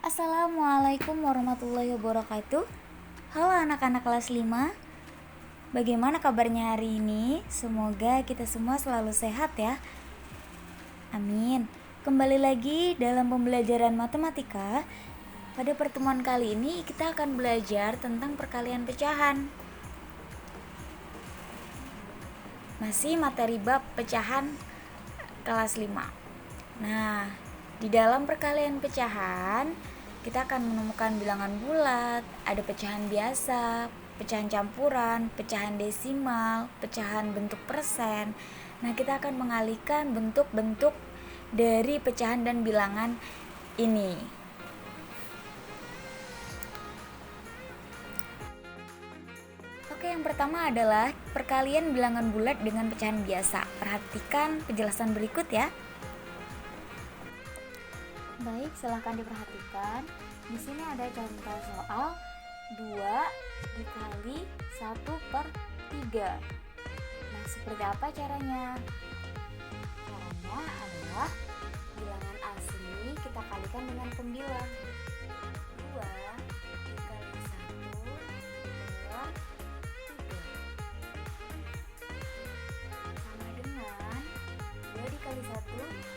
Assalamualaikum warahmatullahi wabarakatuh. Halo anak-anak kelas 5. Bagaimana kabarnya hari ini? Semoga kita semua selalu sehat ya. Amin. Kembali lagi dalam pembelajaran matematika. Pada pertemuan kali ini kita akan belajar tentang perkalian pecahan. Masih materi bab pecahan kelas 5. Nah, di dalam perkalian pecahan kita akan menemukan bilangan bulat, ada pecahan biasa, pecahan campuran, pecahan desimal, pecahan bentuk persen. Nah, kita akan mengalihkan bentuk-bentuk dari pecahan dan bilangan ini. Oke, yang pertama adalah perkalian bilangan bulat dengan pecahan biasa. Perhatikan penjelasan berikut ya. Baik, silahkan diperhatikan. Di sini ada contoh soal 2 dikali 1/3. Nah, seperti apa caranya? Caranya adalah bilangan asli kita kalikan dengan pembilang. 2 dikali 1 adalah 3. Sama dengan 2 dikali 1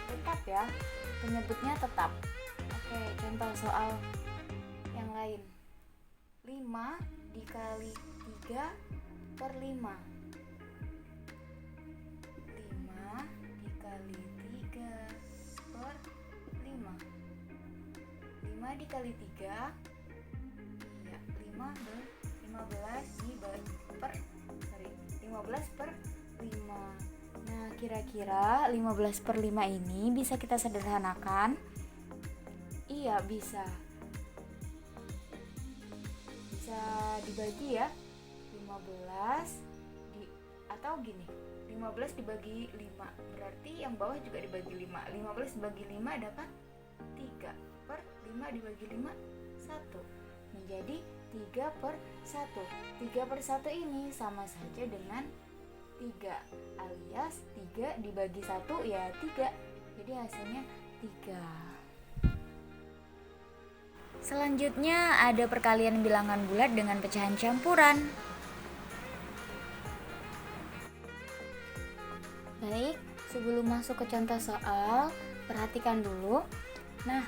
tetap ya, penyebutnya tetap. Oke, contoh soal yang lain. 5 dikali 3/5. 5 dikali 3/5. 5 dikali 3 iya, 15/5. Nah, kira-kira 15/5 ini bisa kita sederhanakan? Iya, bisa. Bisa dibagi ya. 15 atau gini. 15 dibagi 5. Berarti yang bawah juga dibagi 5. 15 dibagi 5 dapat 3/5 dibagi 5 1. Menjadi 3/1. 3/1 ini sama saja dengan 3 alias 3 dibagi 1 ya 3. Jadi hasilnya 3. Selanjutnya ada perkalian bilangan bulat dengan pecahan campuran. Baik, sebelum masuk ke contoh soal, perhatikan dulu. Nah,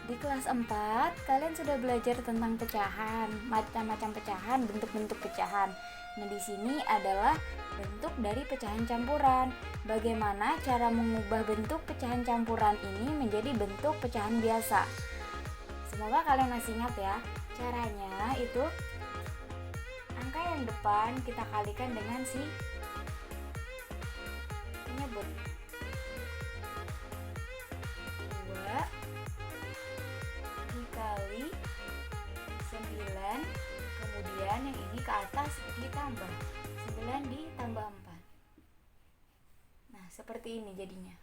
di kelas 4 kalian sudah belajar tentang pecahan, macam-macam pecahan, bentuk-bentuk pecahan. Nah, di sini adalah bentuk dari pecahan campuran. Bagaimana cara mengubah bentuk pecahan campuran ini menjadi bentuk pecahan biasa? Semoga kalian masih ingat ya. Caranya itu angka yang depan kita kalikan dengan si penyebut. 2 dikali 9, kemudian yang ini ke atas ditambah 9 ditambah 4. Nah, seperti ini jadinya.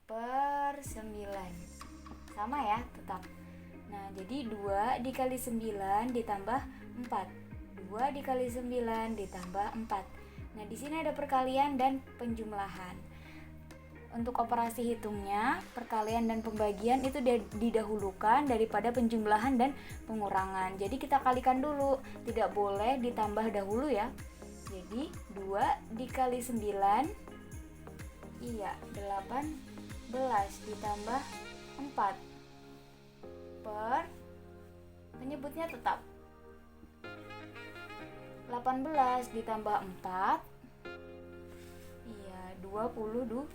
Per 9. Sama ya, tetap. Nah, jadi 2 dikali 9 ditambah 4. 2 dikali 9 ditambah 4. Nah, di sini ada perkalian dan penjumlahan. Untuk operasi hitungnya, perkalian dan pembagian itu didahulukan daripada penjumlahan dan pengurangan. Jadi kita kalikan dulu, tidak boleh ditambah dahulu ya. Jadi 2 dikali 9 iya 18 ditambah 4 per penyebutnya tetap 18 ditambah 4 iya 22/9.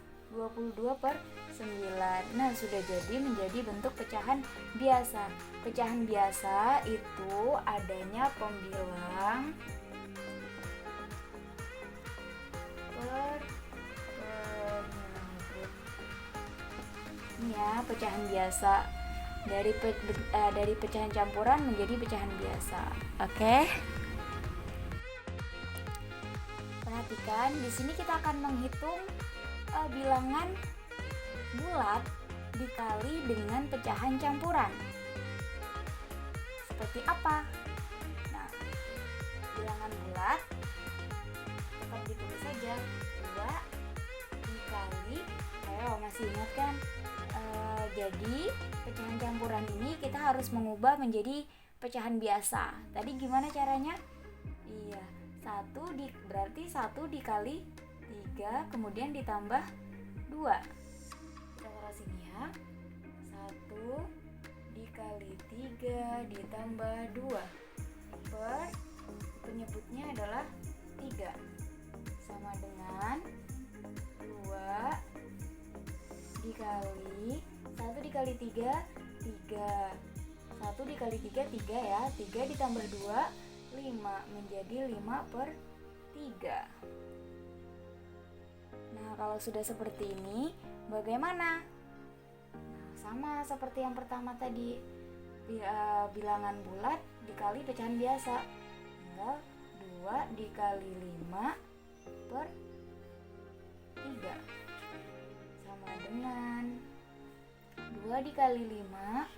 Nah, sudah jadi menjadi bentuk pecahan biasa. Pecahan biasa itu adanya pembilang per penyebut. Ini ya, pecahan biasa. Dari pecahan campuran menjadi pecahan biasa. Oke? Perhatikan, di sini kita akan menghitung bilangan bulat dikali dengan pecahan campuran. Seperti apa? Nah, bilangan bulat tetap ditulis saja 2 dikali Masih ingat kan? Jadi pecahan campuran ini kita harus mengubah menjadi pecahan biasa. Tadi gimana caranya? Iya, berarti 1 dikali 3 kemudian ditambah 2. Kita taruh sini ya. 1 dikali 3 ditambah 2 per penyebutnya adalah 3 sama dengan 2 dikali 1 dikali 3 3. 1 dikali 3 3 ya. 3 ditambah 2 5 menjadi 5 per 3. Nah, kalau sudah seperti ini bagaimana? Nah, sama seperti yang pertama tadi, bilangan bulat dikali pecahan biasa, tinggal 2 dikali 5 per 3 sama dengan 2 dikali 5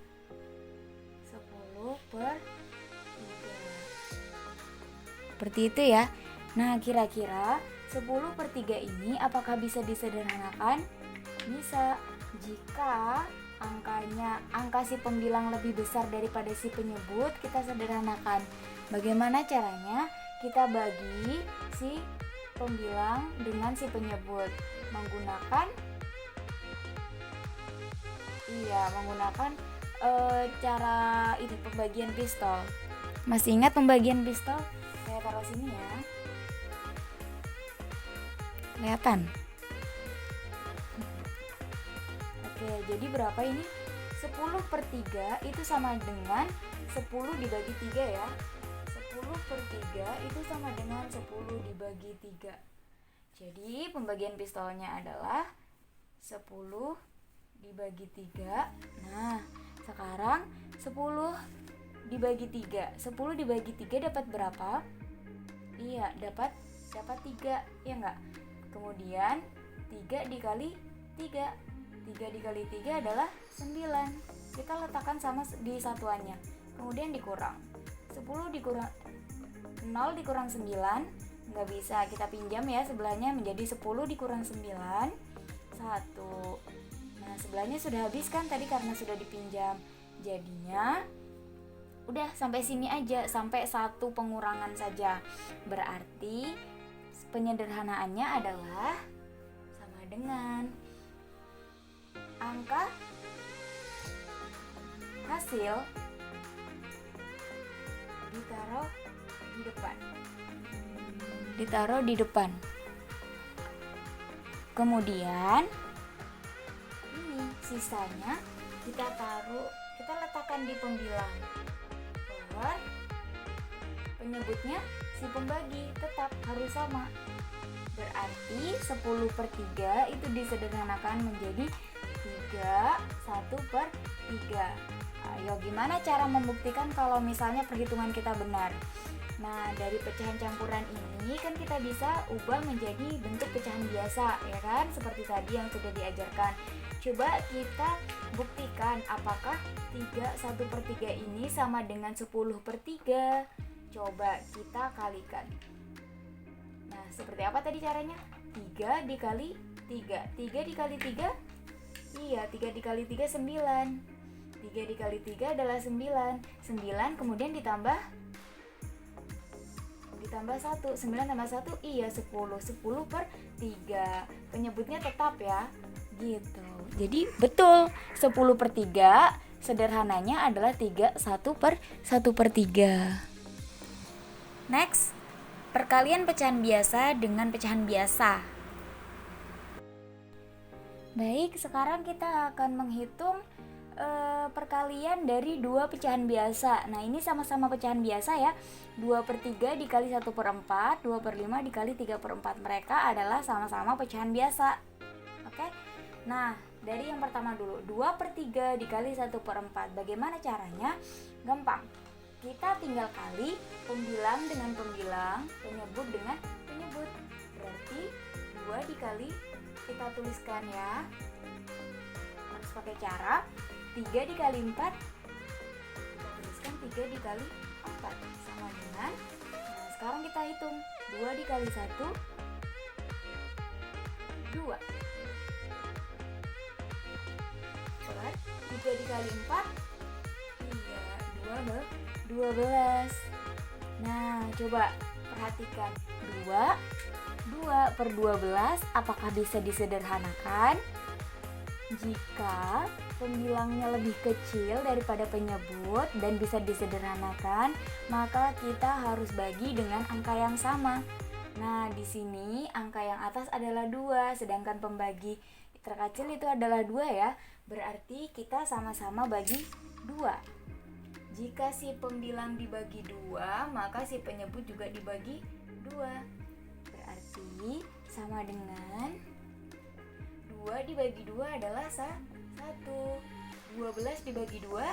10 per 3. Seperti itu ya. Nah, kira-kira 10 per 3 ini apakah bisa disederhanakan? Bisa, jika angka si pembilang lebih besar daripada si penyebut, kita sederhanakan. Bagaimana caranya? Kita bagi si pembilang dengan si penyebut menggunakan cara ini, pembagian pistol. Masih ingat pembagian pistol? Saya taruh sini ya. Kelihatan? Oke, jadi berapa ini? 10 per 3 itu sama dengan 10 dibagi 3 ya. 10 per 3 itu sama dengan 10 dibagi 3. Jadi pembagian pistolnya adalah 10 dibagi 3. Nah, sekarang 10 dibagi 3. 10 dibagi 3 dapat berapa? Iya, dapat 3, ya enggak? Kemudian 3 dikali 3. 3 dikali 3 adalah 9. Kita letakkan sama di satuannya. Kemudian dikurang. 10 dikurang 0 dikurang 9 enggak bisa, kita pinjam ya sebelahnya, menjadi 10 dikurang 9 1. Nah, sebelahnya sudah habis kan tadi karena sudah dipinjam. Jadinya udah sampai sini aja, sampai 1 pengurangan saja. Berarti penyederhanaannya adalah sama dengan angka hasil ditaruh di depan. Kemudian ini sisanya kita letakkan di pembilang. Penyebutnya si pembagi tetap harus sama. Berarti 10 per 3 itu disederhanakan menjadi 1 per 3. Ayo, gimana cara membuktikan kalau misalnya perhitungan kita benar? Nah, dari pecahan campuran ini kan kita bisa ubah menjadi bentuk pecahan biasa, ya kan? Seperti tadi yang sudah diajarkan. Coba kita buktikan apakah 1 per 3 ini sama dengan 10 per 3. Coba kita kalikan. Nah, seperti apa tadi caranya? 3 dikali 3. 3 dikali 3? Iya, 3 dikali 3 9. 3 dikali 3 adalah 9. 9 kemudian ditambah 1. 9 tambah 1, iya 10. 10 per 3. Penyebutnya tetap ya. Gitu. Jadi betul, 10 per 3 sederhananya adalah 1 per 3. Next, perkalian pecahan biasa dengan pecahan biasa. Baik, sekarang kita akan menghitung perkalian dari 2 pecahan biasa. Nah, ini sama-sama pecahan biasa ya. 2 per 3 dikali 1 per 4, 2 per 5 dikali 3 per 4. Mereka adalah sama-sama pecahan biasa. Oke? Nah, dari yang pertama dulu, 2 per 3 dikali 1 per 4. Bagaimana caranya? Gampang. Kita tinggal kali pembilang dengan pembilang, penyebut dengan penyebut. Berarti 2 dikali, kita tuliskan ya, harus pakai cara 3 dikali 4, kita tuliskan 3 dikali 4 sama dengan, nah sekarang kita hitung 2 dikali 1, 2, dikali 4, iya, 12. Nah, coba perhatikan. 2 per 12 apakah bisa disederhanakan? Jika pembilangnya lebih kecil daripada penyebut dan bisa disederhanakan, maka kita harus bagi dengan angka yang sama. Nah, di sini angka yang atas adalah 2, sedangkan pembagi terkecil itu adalah 2 ya. Berarti kita sama-sama bagi 2. Jika si pembilang dibagi 2, maka si penyebut juga dibagi 2. Berarti sama dengan 2 dibagi 2 adalah 1. 12 dibagi 2,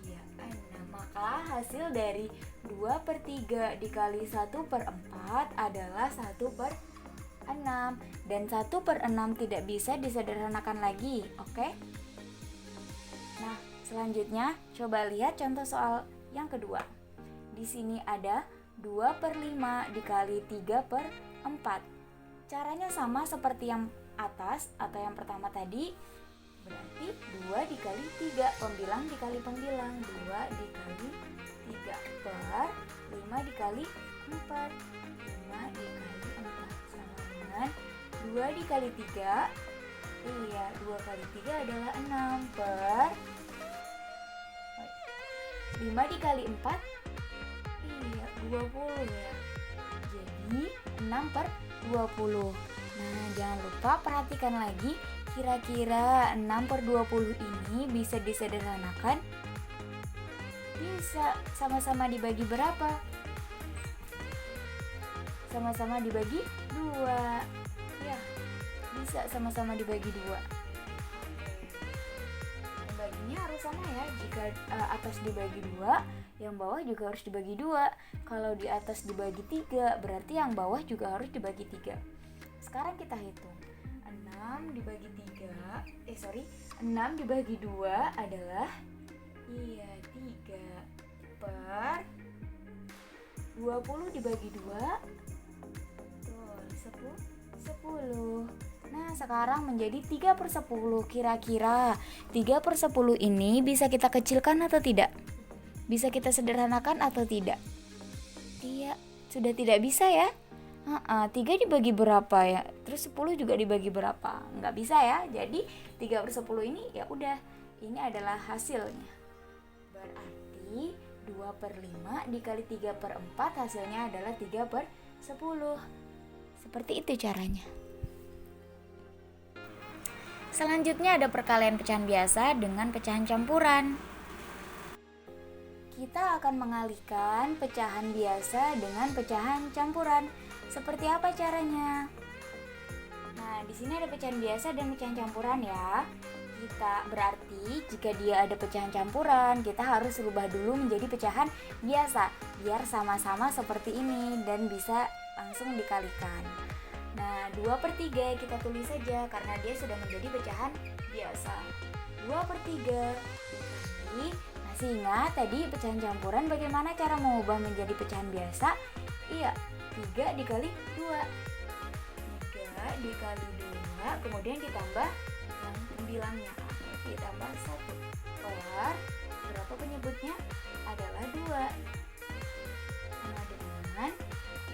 iya 6. Maka hasil dari 2/3 dikali 1/4 adalah 1/6. Dan 1/6 tidak bisa disederhanakan lagi, oke? Nah, selanjutnya coba lihat contoh soal yang kedua. Di sini ada 2/5 dikali 3/4. Caranya sama seperti yang atas atau yang pertama tadi. Berarti 2 dikali 3, pembilang dikali pembilang. 2 dikali 3 per 5 dikali 4. 5 dikali 4 sama dengan 2 dikali 3. Iya, 2 kali 3 adalah 6 per 5 dikali 4. Iya, 20 ya. Jadi 6/20. Nah, jangan lupa perhatikan lagi, kira-kira 6/20 ini bisa disederhanakan? Bisa. Sama-sama dibagi berapa? Sama-sama dibagi 2. Ya, bisa sama-sama dibagi 2. Baginya harus sama ya. Jika atas dibagi 2, yang bawah juga harus dibagi 2. Kalau di atas dibagi 3, berarti yang bawah juga harus dibagi 3. Sekarang kita hitung. 6 dibagi 2 adalah 3 per 20 dibagi 2 10. Nah, sekarang menjadi 3/10. Kira-kira 3/10 ini bisa kita kecilkan atau tidak? Bisa kita sederhanakan atau tidak? Iya, sudah tidak bisa ya. 3 dibagi berapa ya? Terus 10 juga dibagi berapa? Nggak bisa ya. Jadi 3/10 ini ya udah, ini adalah hasilnya. Berarti 2/5 dikali 3/4 hasilnya adalah 3/10. Seperti itu caranya. Selanjutnya ada perkalian pecahan biasa dengan pecahan campuran. Kita akan mengalihkan pecahan biasa dengan pecahan campuran. Seperti apa caranya? Nah, di sini ada pecahan biasa dan pecahan campuran ya. Kita berarti jika dia ada pecahan campuran, kita harus rubah dulu menjadi pecahan biasa biar sama-sama seperti ini dan bisa langsung dikalikan. Nah, 2/3 kita tulis saja karena dia sudah menjadi pecahan biasa. 2/3 dikali. Masih ingat tadi pecahan campuran bagaimana cara mengubah menjadi pecahan biasa? Iya, 3 dikali 2. 3 dikali 2, kemudian ditambah yang pembilangnya, ditambah 1 per berapa penyebutnya? Adalah 2. Sama dengan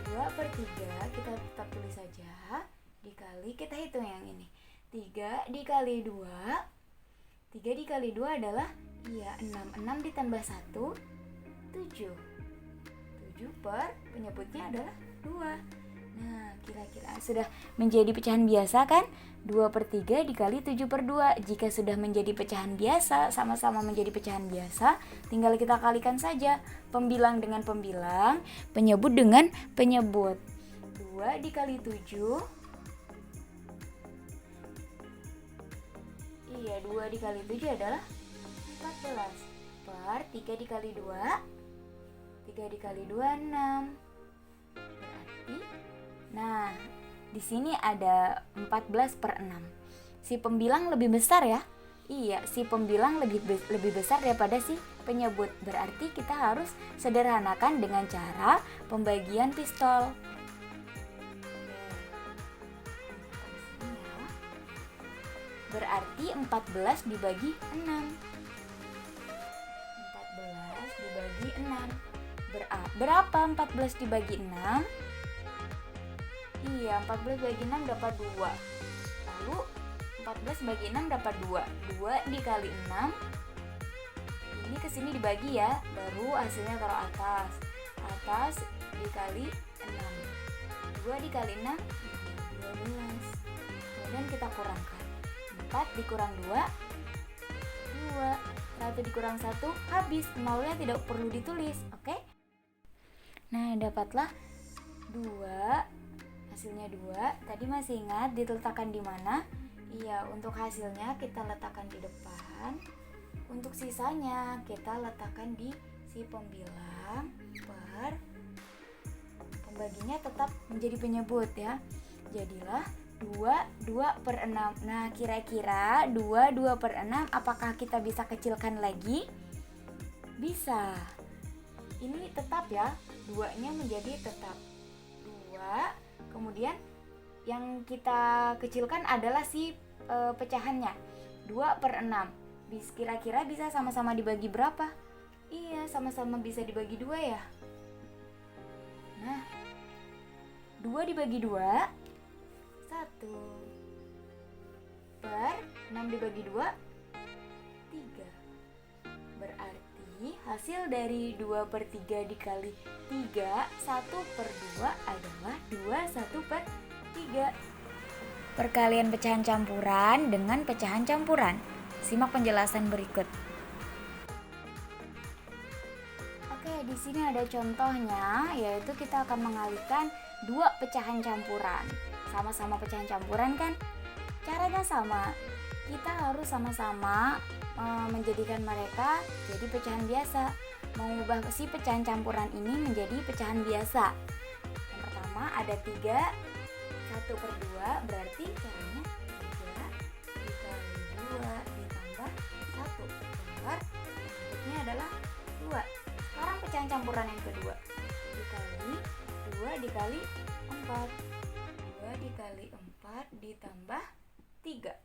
2/3, kita tetap tulis saja, dikali, kita hitung yang ini. 3 dikali 2. 3 dikali 2 adalah 6. 6 ditambah 1, 7. 7 per penyebutnya adalah 2. Nah, kira-kira sudah menjadi pecahan biasa kan? 2/3 dikali 7/2. Jika sudah menjadi pecahan biasa, sama-sama menjadi pecahan biasa, tinggal kita kalikan saja. Pembilang dengan pembilang, penyebut dengan penyebut. 2 dikali 7. Iya, 2 dikali 7 adalah 14. Per 3 dikali 2. 3 dikali 2, 6. Berarti, nah, di sini ada 14/6. Si pembilang lebih besar ya? Iya, si pembilang lebih besar daripada si penyebut. Berarti kita harus sederhanakan dengan cara pembagian pistol. Berarti 14 dibagi 6. 14 dibagi 6. Berapa 14 dibagi 6? Iya, 14 bagi 6 dapat 2. Lalu 14 bagi 6 dapat 2. 2 dikali 6. Ini kesini dibagi ya, baru hasilnya taruh atas. Atas dikali 6. 2 dikali 6 12. Kemudian kita kurangkan. 4 dikurang 2 2. 1 dikurang 1 habis. Nolnya tidak perlu ditulis, oke? Nah, dapatlah 2. Hasilnya 2. Tadi masih ingat diletakkan di mana? Iya, untuk hasilnya kita letakkan di depan. Untuk sisanya kita letakkan di si pembilang per pembaginya tetap menjadi penyebut ya. Jadilah 2 per 6. Nah, kira-kira 2 per 6 apakah kita bisa kecilkan lagi? Bisa. Ini tetap ya, 2-nya menjadi tetap 2. Kemudian yang kita kecilkan adalah si pecahannya 2 per 6. Kira-kira bisa sama-sama dibagi berapa? Iya, sama-sama bisa dibagi 2 ya. Nah, 2 dibagi 2 1 per 6 dibagi 2 3. Berarti hasil dari 2 per 3 dikali 3 1 per 2 adalah 2 1 per 3. Perkalian pecahan campuran dengan pecahan campuran. Simak penjelasan berikut. Oke, di sini ada contohnya, yaitu kita akan mengalihkan 2 pecahan campuran. Sama-sama pecahan campuran kan? Caranya sama. Kita harus sama-sama menjadikan mereka jadi pecahan biasa. Mengubah si pecahan campuran ini menjadi pecahan biasa. Yang pertama ada 3, 1 per 2, berarti caranya 3 dikali 2 ditambah 1 per bentuknya adalah 2. Sekarang pecahan campuran yang kedua dikali 2 dikali 4. 2 dikali 4 ditambah 3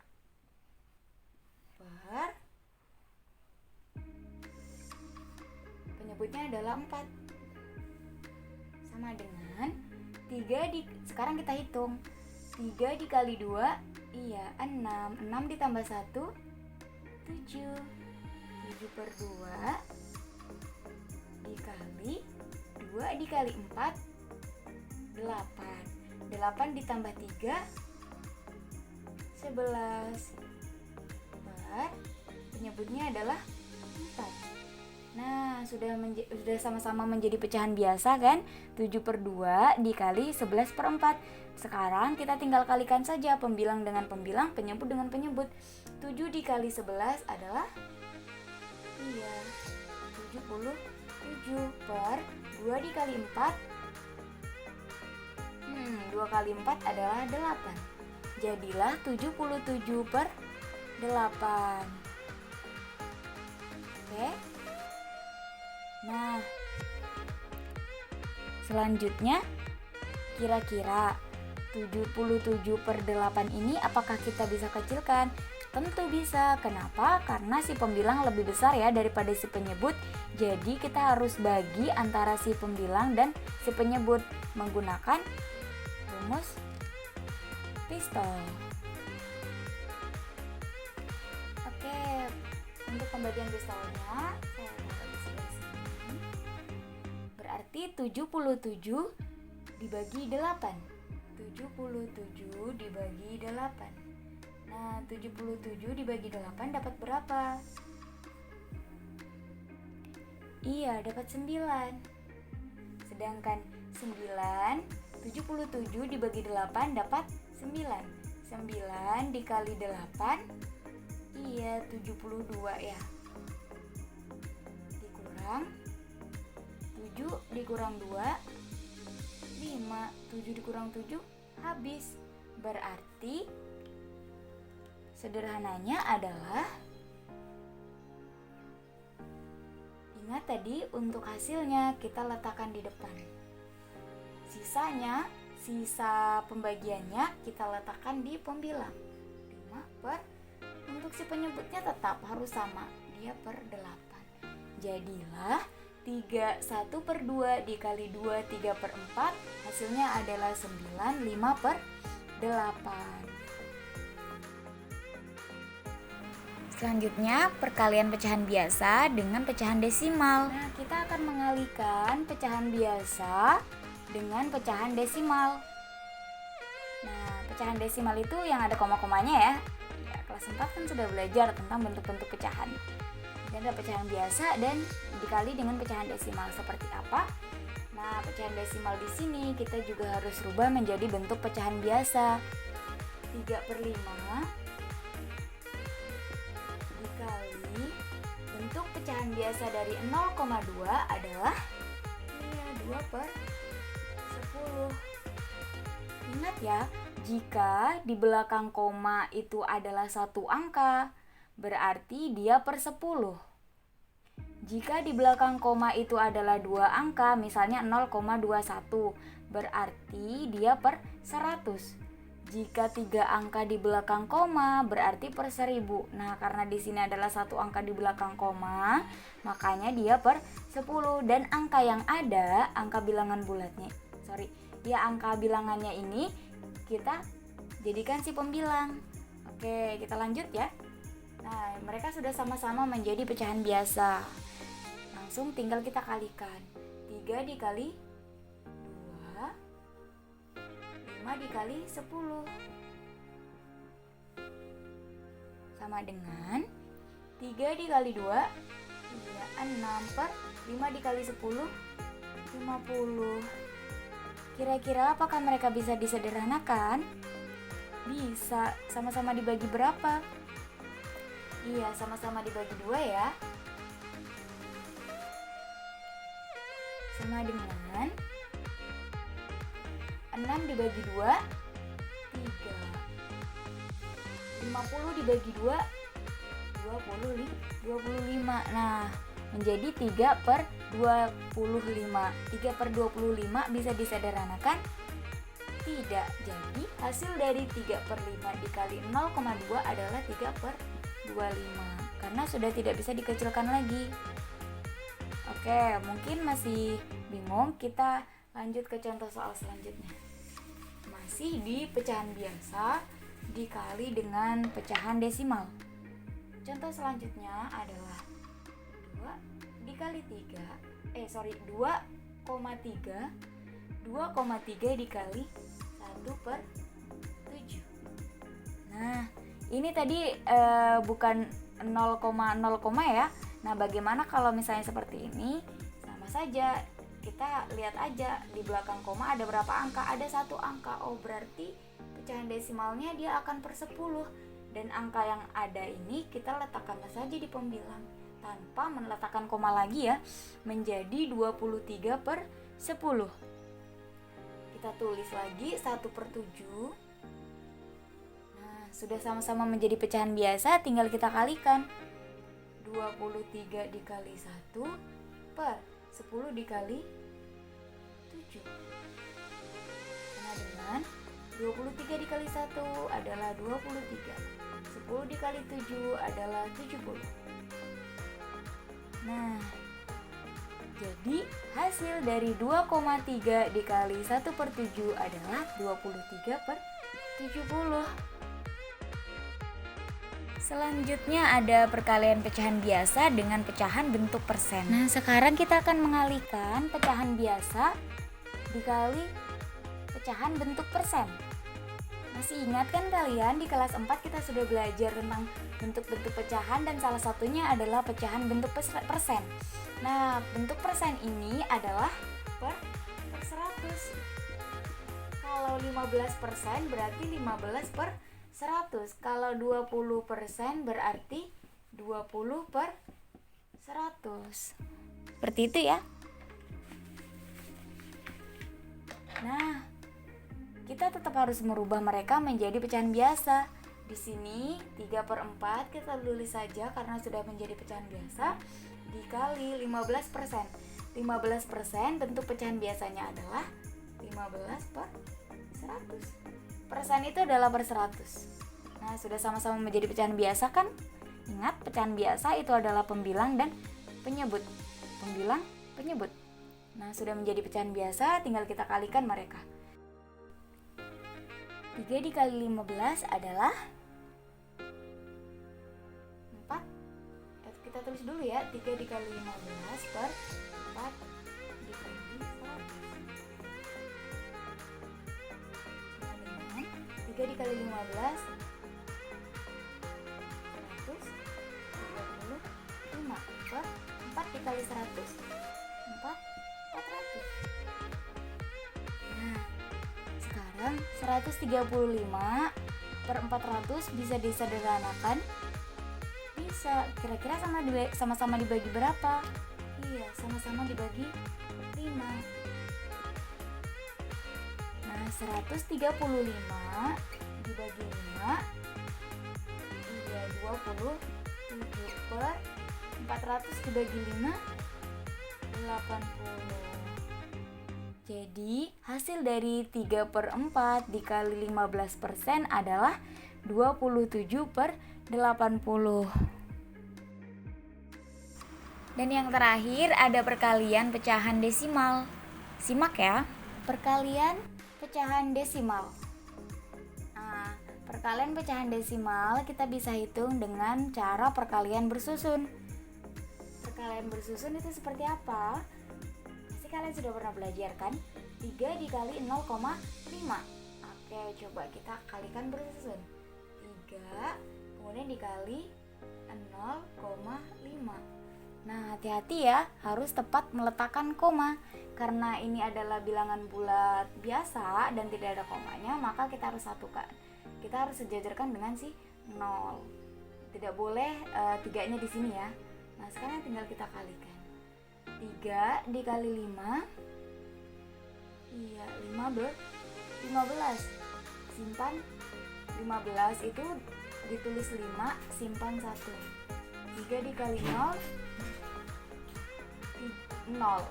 per penyebutnya adalah 4 sama dengan 3 sekarang kita hitung 3 dikali 2 iya 6 ditambah 1 7 per 2 dikali 2 dikali 4 8 ditambah 3 11 per penyebutnya adalah 4. Nah, sudah sama-sama menjadi pecahan biasa kan? 7 per 2 dikali 11 per 4. Sekarang kita tinggal kalikan saja pembilang dengan pembilang, penyebut dengan penyebut. 7 dikali 11 adalah 77 per 2 dikali 4. 2 kali 4 adalah 8. Jadilah 77 per 8. Oke. Nah, selanjutnya kira-kira 77 per 8 ini apakah kita bisa kecilkan? Tentu bisa. Kenapa? Karena si pembilang lebih besar ya daripada si penyebut. Jadi kita harus bagi antara si pembilang dan si penyebut menggunakan rumus pistol. Oke, untuk pembagian pistolnya saya taruh di sebelah sini. Berarti 77 dibagi 8. 77 dibagi 8. Nah, 77 dibagi 8 dapat berapa? Iya, dapat 9. Sedangkan 77 dibagi 8 dapat 9. 9 dikali 8 iya 72 ya. Dikurang 7 dikurang 2 5. 7 dikurang 7 habis. Berarti sederhananya adalah, ingat tadi untuk hasilnya kita letakkan di depan. Sisa pembagiannya kita letakkan di pembilang. 5 per penyebutnya tetap harus sama, dia per 8. Jadilah 3 1 per 2 dikali 2 3 per 4 hasilnya adalah 9 5 per 8. Selanjutnya perkalian pecahan biasa dengan pecahan desimal. Nah, kita akan mengalihkan pecahan biasa dengan pecahan desimal. Nah, pecahan desimal itu yang ada koma-komanya ya. Ya, kelas 4 kan sudah belajar tentang bentuk-bentuk pecahan. Ada pecahan biasa dan dikali dengan pecahan desimal seperti apa? Nah, pecahan desimal di sini kita juga harus rubah menjadi bentuk pecahan biasa. 3 per 5 dikali bentuk pecahan biasa dari 0,2 adalah 2 per 10. Ingat ya, jika di belakang koma itu adalah satu angka, berarti dia per 10. Jika di belakang koma itu adalah 2 angka, misalnya 0,21, berarti dia per 100. Jika 3 angka di belakang koma, berarti per 1000. Nah, karena di sini adalah satu angka di belakang koma, makanya dia per 10. Dan angka yang ada, angka bilangan bulatnya, angka bilangannya ini kita jadikan si pembilang. Oke, kita lanjut ya. Nah, mereka sudah sama-sama menjadi pecahan biasa. Langsung tinggal kita kalikan. 3 dikali 2, 5 dikali 10. Sama dengan 3 dikali 2, 6 per 5 dikali 10, 50. Kira-kira apakah mereka bisa disederhanakan? Bisa. Sama-sama dibagi berapa? Iya, sama-sama dibagi 2 ya. Sama dengan 6 dibagi 2, 3. 50 dibagi 2, 25. Nah, menjadi 3 per 25. 3 per 25 bisa disederhanakan? Tidak. Jadi, hasil dari 3 per 5 dikali 0,2 adalah 3 per 25. Karena sudah tidak bisa dikecilkan lagi. Oke, mungkin masih bingung, kita lanjut ke contoh soal selanjutnya. Masih di pecahan biasa dikali dengan pecahan desimal. Contoh selanjutnya adalah 2 dikali 2,3 dikali 1 per 7. Nah, ini tadi bukan 0,0 ya. Nah, bagaimana kalau misalnya seperti ini? Sama saja, kita lihat aja di belakang koma ada berapa angka? Ada satu angka. Oh, berarti pecahan desimalnya dia akan per 10. Dan angka yang ada ini kita letakkan saja di pembilang tanpa meletakkan koma lagi ya, menjadi 23 per 10. Kita tulis lagi 1 per 7. Nah, sudah sama-sama menjadi pecahan biasa, tinggal kita kalikan. 23 dikali 1 per 10 dikali 7. Sama dengan 23 dikali 1 adalah 23. 10 dikali 7 adalah 70. Nah, jadi hasil dari 2,3 dikali 1 per 7 adalah 23 per 70. Selanjutnya ada perkalian pecahan biasa dengan pecahan bentuk persen. Nah, sekarang kita akan mengalihkan pecahan biasa dikali pecahan bentuk persen. Masih ingat kan kalian di kelas 4 kita sudah belajar tentang bentuk-bentuk pecahan dan salah satunya adalah pecahan bentuk persen. Nah, bentuk persen ini adalah per 100. Kalau 15% berarti 15 per 100. Kalau 20% berarti 20 per 100. Seperti itu ya. Nah, kita tetap harus merubah mereka menjadi pecahan biasa. Di sini 3 per 4 kita tulis saja karena sudah menjadi pecahan biasa, dikali 15%. 15% bentuk pecahan biasanya adalah 15 per 100. Persen itu adalah per 100. Nah, sudah sama-sama menjadi pecahan biasa kan? Ingat, pecahan biasa itu adalah pembilang dan penyebut. Pembilang, penyebut. Nah, sudah menjadi pecahan biasa, tinggal kita kalikan mereka. 3 dikali 15 adalah 4. Kita tulis dulu ya, 3 dikali 15 per 4 dikali 100. 3 dikali 15 135 per 4 dikali 100 4 400. Nah, sekarang 135 per 400 bisa disederhanakan. Bisa, kira-kira sama-sama dibagi berapa? Iya, sama-sama dibagi 5. Nah, 135 dibagi 5, iya 27 per 400 dibagi 5, 80. Jadi, hasil dari 3 per 4 dikali 15% adalah 27 per 80. Dan yang terakhir ada perkalian pecahan desimal. Simak ya, perkalian pecahan desimal. Nah, perkalian pecahan desimal kita bisa hitung dengan cara perkalian bersusun. Perkalian bersusun itu seperti apa? Pasti kalian sudah pernah belajar kan? 3 dikali 0,5. Oke, coba kita kalikan bersusun. 3 kemudian dikali 0,5. Nah, hati-hati ya, harus tepat meletakkan koma. Karena ini adalah bilangan bulat biasa dan tidak ada komanya, maka kita harus satukan. Kita harus sejajarkan dengan si 0. Tidak boleh 3-nya di sini ya. Nah, sekarang tinggal kita kalikan. 3 dikali 5, iya 15. Simpan 15 itu ditulis 5, simpan 1. 3 dikali 0, 0.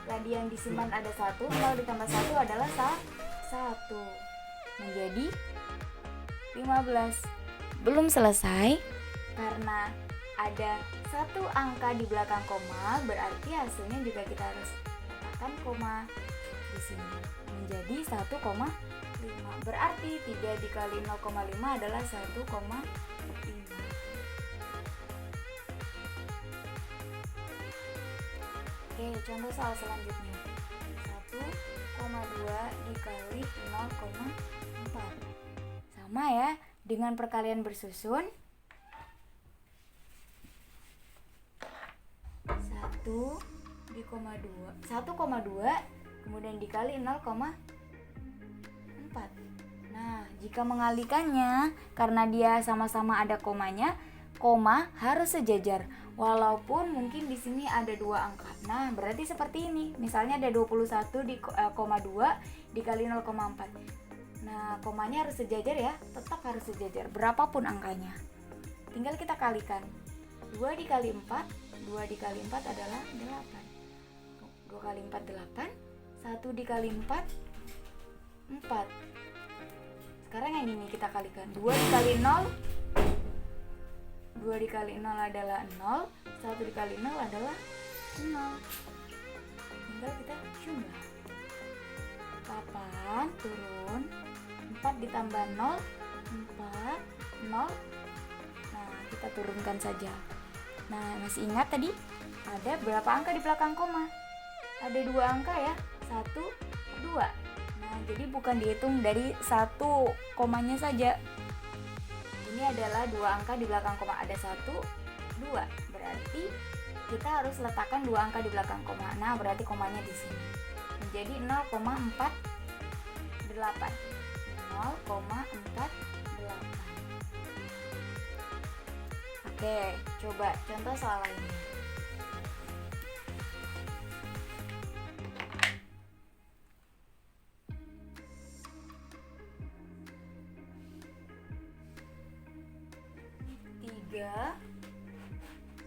Tadi yang disimpan ada 1, 0 ditambah 1 adalah 1. Menjadi 15. Belum selesai, karena ada 1 angka di belakang koma, berarti hasilnya juga kita harus letakkan koma di sini. Menjadi 1,5. Berarti 3 dikali 0,5 adalah 1,5. Oke, contoh soal selanjutnya. 1,2 dikali 0,4. Sama ya, dengan perkalian bersusun. 1,2 kemudian dikali 0,4. Nah, jika mengalikannya, karena dia sama-sama ada komanya, koma harus sejajar. Walaupun mungkin di sini ada 2 angka. Nah, berarti seperti ini. Misalnya ada 21,2 dikali 0,4. Nah, komanya harus sejajar ya, tetap harus sejajar berapapun angkanya. Tinggal kita kalikan. 2 dikali 4, 2 dikali 4 adalah 8. 2 kali 4 8, 1 dikali 4 4. Sekarang yang ini kita kalikan. 2 dikali 0, 2 dikali 0 adalah 0, 1 dikali 0 adalah 0. Tinggal kita jumlah. 8 turun, 4 ditambah 0, 4, 0. Nah, kita turunkan saja. Nah, masih ingat tadi ada berapa angka di belakang koma? Ada 2 angka ya, 1, 2. Nah, jadi bukan dihitung dari 1 komanya saja. Ini adalah 2 angka di belakang koma, ada 1, 2. Berarti kita harus letakkan 2 angka di belakang koma. Nah, berarti komanya di sini. Menjadi 0,48. 0,48. Oke, coba contoh soal lainnya. Tiga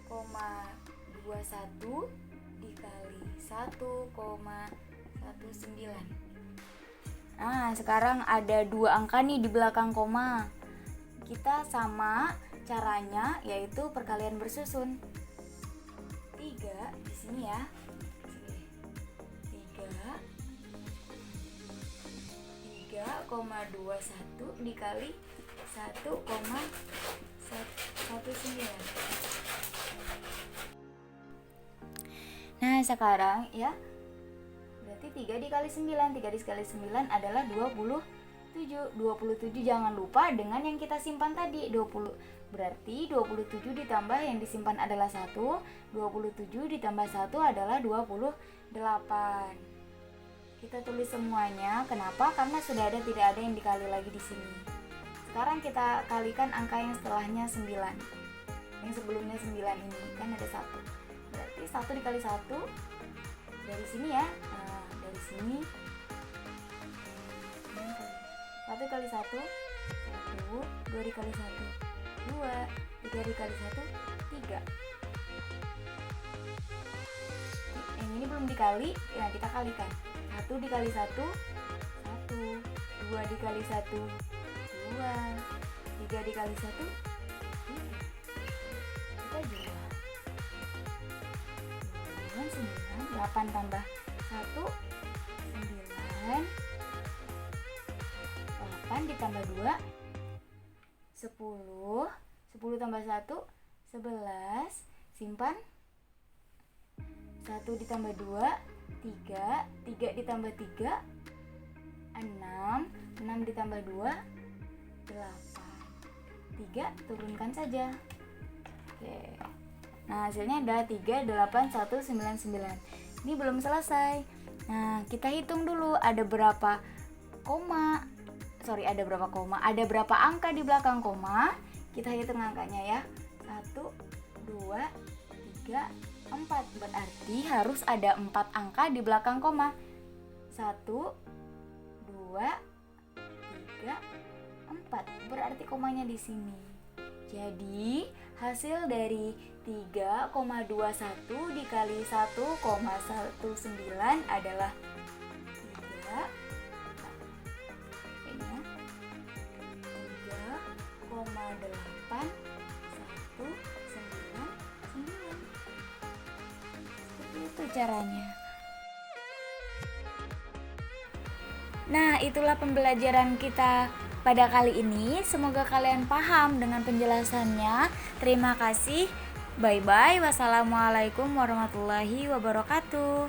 21 dikali 1,19. Nah, sekarang ada 2 angka nih di belakang koma. Kita sama caranya, yaitu perkalian bersusun. 3 di sini ya. 3,21 dikali 1,19. Nah, sekarang ya, berarti 3 dikali 9. 3 dikali 9 adalah 27. 27 jangan lupa dengan yang kita simpan tadi, 20. Berarti 27 ditambah yang disimpan adalah 1. 27 ditambah 1 adalah 28. Kita tulis semuanya. Kenapa? Karena sudah ada, tidak ada yang dikali lagi di sini. Sekarang kita kalikan angka yang setelahnya 9. Yang sebelumnya 9 ini kan ada 1. Berarti 1 dikali 1 dari sini ya. Nah, dari sini 1 kali 1 1, 2 dikali 1 2, 3 dikali 1 3. Yang ini belum dikali, ya kita kalikan. 1 dikali 1 1, 2 dikali 1 2, 3 dikali 1 3. Kita juga 9, 8 tambah 1 9, 8 ditambah 2 10, 10 tambah 1 11, simpan. 1 ditambah 2 3, 3 ditambah 3 6, 6 ditambah 2 8. 3 turunkan saja. Oke. Nah, hasilnya ada 38199. Ini belum selesai. Nah, kita hitung dulu ada berapa koma. Ada berapa angka di belakang koma. Kita hitung angkanya ya. 1 2 3 4. Berarti harus ada 4 angka di belakang koma. 1 2 3 4. Berarti komanya di sini. Jadi hasil dari 3,21 dikali 1,19 adalah 3,8199. Seperti itu caranya. Nah, itulah pembelajaran kita pada kali ini. Semoga kalian paham dengan penjelasannya. Terima kasih. Bye-bye. Wassalamualaikum warahmatullahi wabarakatuh.